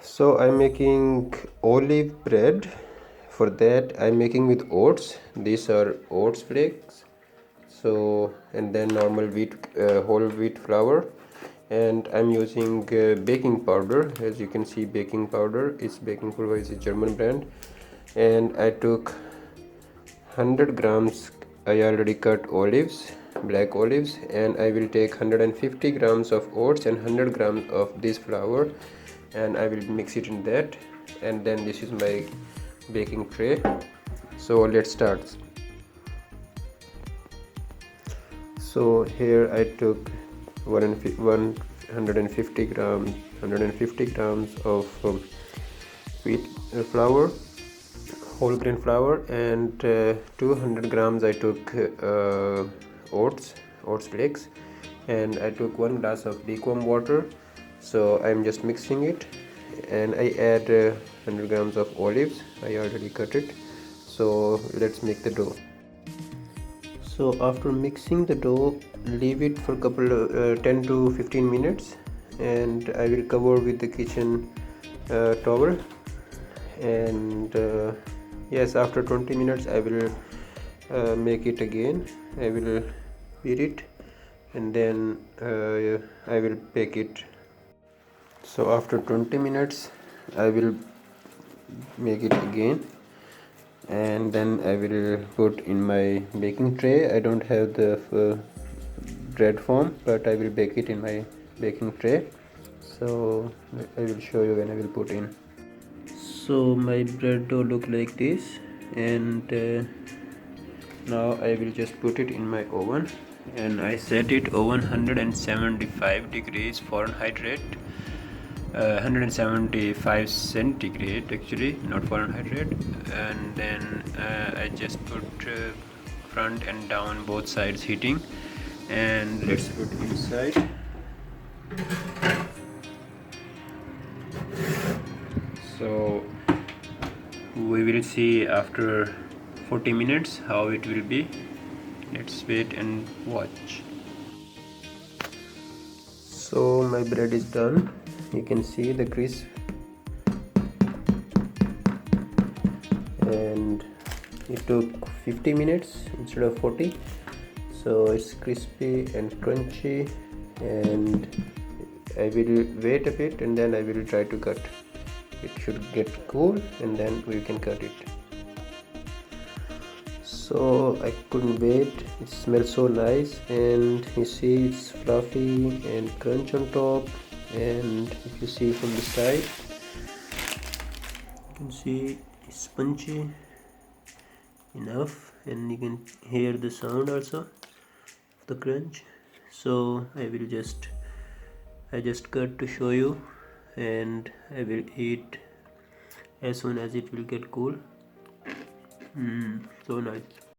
So I'm making olive bread. For that I'm making with oats. These are oats flakes. So and then normal wheat, whole wheat flour, and I'm using baking powder. As you can see, baking powder is baking powder is a German brand, and I took 100 grams. I already cut olives, black olives, and I will take 150 grams of oats and 100 grams of this flour, and I will mix it in that. And then this is my baking tray. So let's start. So here I took 150 grams of wheat flour, whole grain flour, and 200 grams I took oats flakes, and I took 1 glass of lukewarm water. So I'm just mixing it, and I add 100 grams of olives. I already cut it. So let's make the dough. So after mixing the dough, leave it for couple 10 to 15 minutes, and I will cover with the kitchen towel. And yes, after 20 minutes I will make it again. I will beat it, and then I will bake it. So after 20 minutes I will make it again, and then I will put in my baking tray. I don't have the bread form, but I will bake it in my baking tray. So I will show you when I will put in. So my bread dough look like this, and now I will just put it in my oven, and I set it oven 175 degrees Fahrenheit rate, 175 centigrade actually, not Fahrenheit rate. And then I just put front and down both sides heating, and let's put inside. So we will see after 40 minutes how it will be. Let's wait and watch. So my bread is done. You can see the crisp, and it took 50 minutes instead of 40. So it's crispy and crunchy, and I will wait a bit, and then I will try to cut. It should get cool, and then we can cut it. So I couldn't wait. It smells so nice, and you see it's fluffy and crunch on top. And if you see from the side, you can see it's spongy enough, and you can hear the sound also of the crunch. So I just cut to show you, and I will eat as soon as it will get cool. So nice.